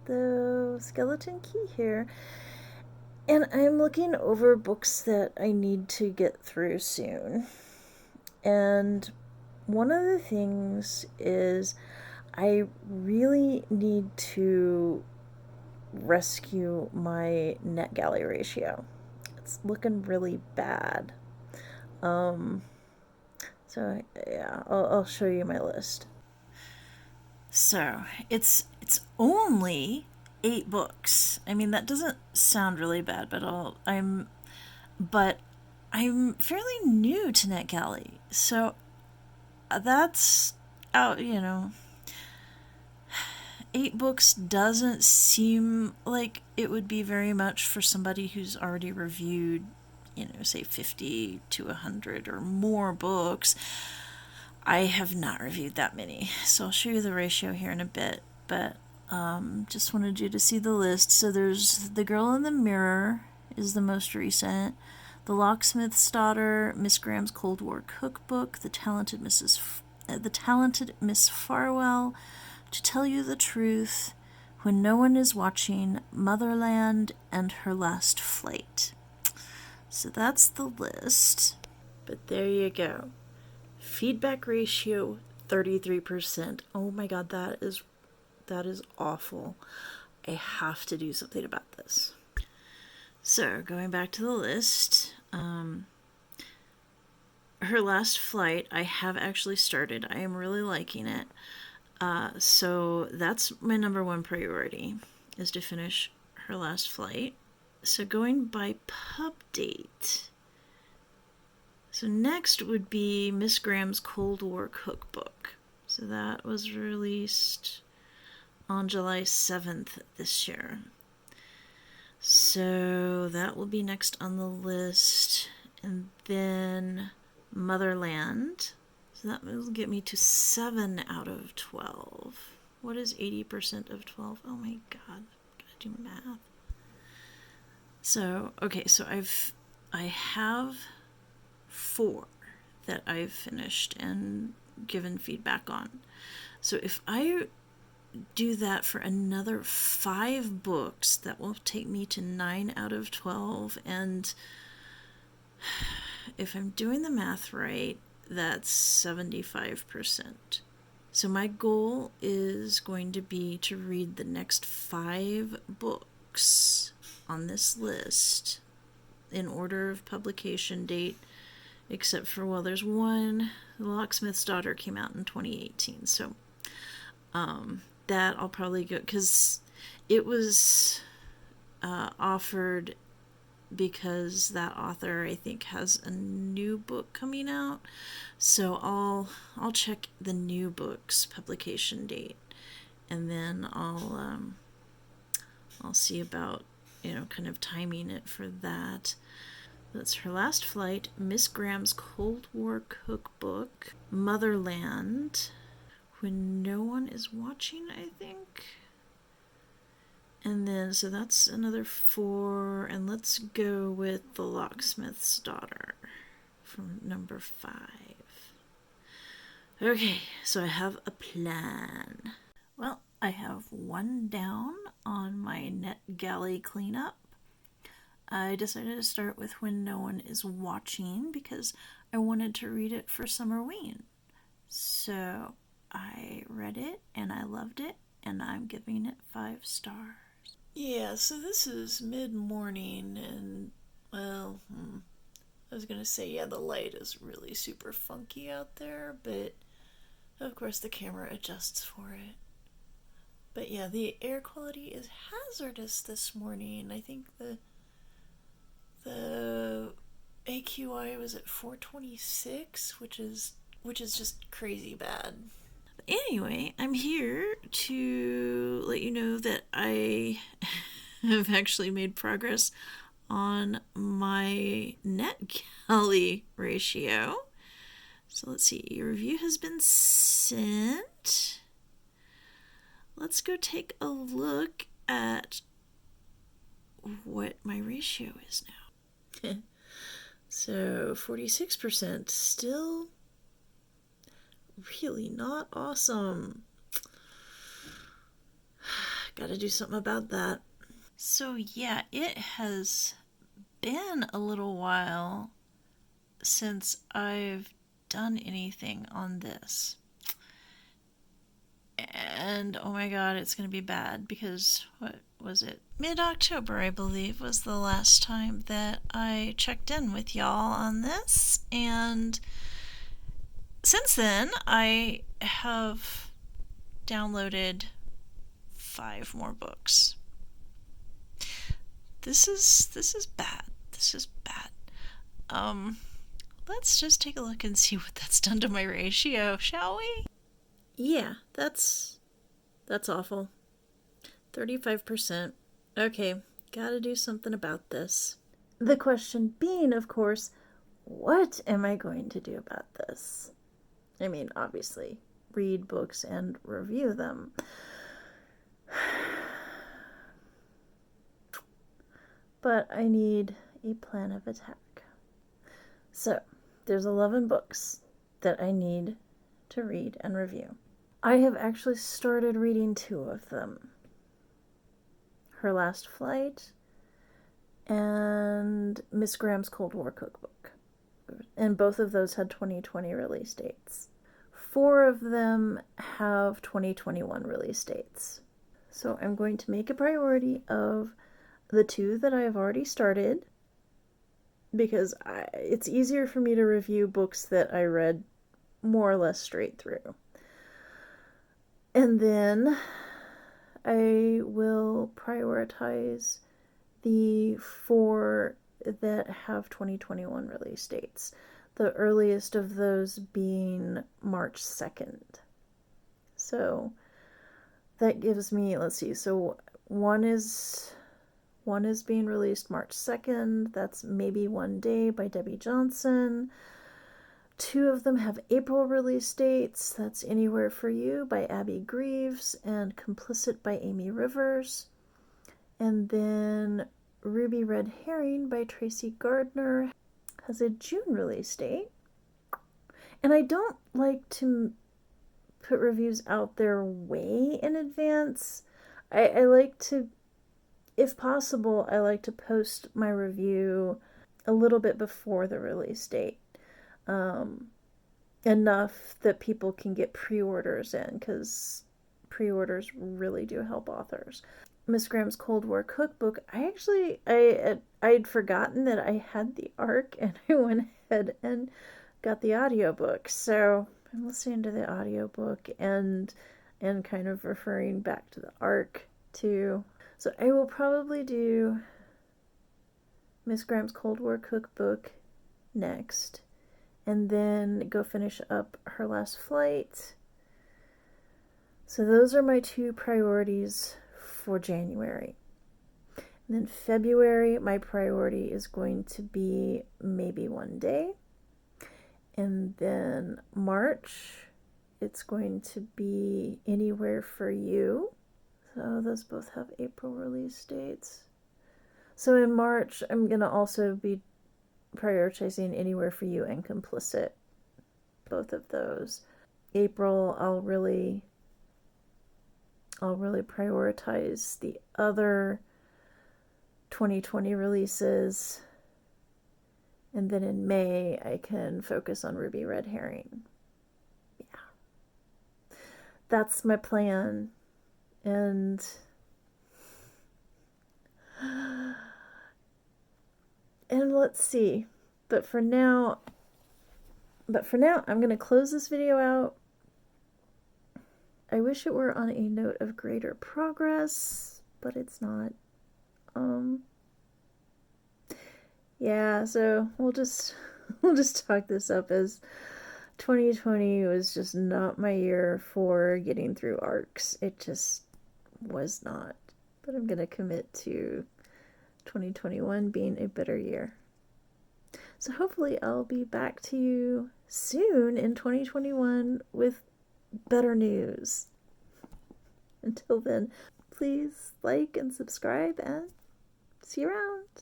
the skeleton key here, and I'm looking over books that I need to get through soon. And one of the things is I really need to rescue my NetGalley ratio. It's looking really bad. Um, so yeah, I'll show you my list. So it's only 8 books. I mean, that doesn't sound really bad, but but I'm fairly new to NetGalley, so that's out. 8 books doesn't seem like it would be very much for somebody who's already reviewed, say 50 to 100 or more books. I have not reviewed that many, so I'll show you the ratio here in a bit, but just wanted you to see the list. So there's The Girl in the Mirror is the most recent, The Locksmith's Daughter, Miss Graham's Cold War Cookbook, The Talented Miss Farwell, To Tell You the Truth, When No One Is Watching, Motherland, and Her Last Flight. So that's the list. But there you go. Feedback ratio 33%. Oh my god, that is awful. I have to do something about this. So, going back to the list, Her Last Flight, I have actually started. I am really liking it. So that's my number one priority, is to finish Her Last Flight. So going by pub date. So next would be Miss Graham's Cold War Cookbook. So that was released on July 7th this year. So that will be next on the list. And then Motherland. So that will get me to 7 out of 12. What is 80% of 12? Oh my god, gotta do math. So, okay, so I have 4 that I've finished and given feedback on. So if I do that for another 5 books, that will take me to 9 out of 12. And if I'm doing the math right, that's 75%. So my goal is going to be to read the next 5 books on this list in order of publication date, except for, well, there's one, The Locksmith's Daughter came out in 2018, so that I'll probably go, because it was offered because that author, I think, has a new book coming out. So I'll check the new book's publication date, and then I'll see about kind of timing it for that. That's Her Last Flight, Miss Graham's Cold War Cookbook, Motherland, When No One Is Watching, I think. And then, so that's another 4, and let's go with The Locksmith's Daughter from number 5. Okay, so I have a plan. Well, I have 1 down on my NetGalley cleanup. I decided to start with When No One Is Watching because I wanted to read it for Summerween. So I read it and I loved it, and I'm giving it 5 stars. Yeah, so this is mid-morning, and, well, I was gonna say, yeah, the light is really super funky out there, but of course the camera adjusts for it. But yeah, the air quality is hazardous this morning. I think the AQI was at 426, which is just crazy bad. Anyway, I'm here to let you know that I have actually made progress on my NetGalley ratio. So let's see, your review has been sent. Let's go take a look at what my ratio is now. So 46%, still really not awesome. Gotta do something about that. So yeah, it has been a little while since I've done anything on this. And oh my god, it's going to be bad because what was it? Mid-October, I believe, was the last time that I checked in with y'all on this. And since then, I have downloaded 5 more books. This is bad. This is bad. Let's just take a look and see what that's done to my ratio, shall we? Yeah, that's awful. 35%. Okay, gotta do something about this. The question being, of course, what am I going to do about this? I mean, obviously, read books and review them. But I need a plan of attack. So, there's 11 books that I need to read and review. I have actually started reading 2 of them. Her Last Flight and Miss Graham's Cold War Cookbook. And both of those had 2020 release dates. 4 of them have 2021 release dates. So I'm going to make a priority of the 2 that I have already started, because it's easier for me to review books that I read more or less straight through. And then I will prioritize the 4 that have 2021 release dates. The earliest of those being March 2nd. So that gives me, let's see, so one is being released March 2nd. That's Maybe One Day by Debbie Johnson. 2 of them have April release dates. That's Anywhere for You by Abby Greaves and Complicit by Amy Rivers. And then Ruby Red Herring by Tracy Gardner has a June release date. And I don't like to put reviews out there way in advance. I like to, if possible, I like to post my review a little bit before the release date. Enough that people can get pre-orders in, because pre-orders really do help authors. Miss Graham's Cold War Cookbook, I'd forgotten that I had the ARC, and I went ahead and got the audiobook. So I'm listening to the audiobook and kind of referring back to the ARC too. So I will probably do Miss Graham's Cold War Cookbook next, and then go finish up Her Last Flight. So those are my 2 priorities for January. And then February, my priority is going to be Maybe One Day. And then March, it's going to be Anywhere for You. So those both have April release dates. So in March, I'm going to also be prioritizing Anywhere for You and Complicit. Both of those. April, I'll really prioritize the other 2020 releases. And then in May, I can focus on Ruby Red Herring. Yeah. That's my plan. And let's see. But for now, I'm going to close this video out. I wish it were on a note of greater progress, but it's not. Yeah, so we'll just talk this up as 2020 was just not my year for getting through arcs. It just was not. But I'm going to commit to 2021 being a better year. So hopefully I'll be back to you soon in 2021 with better news. Until then, please like and subscribe, and see you around.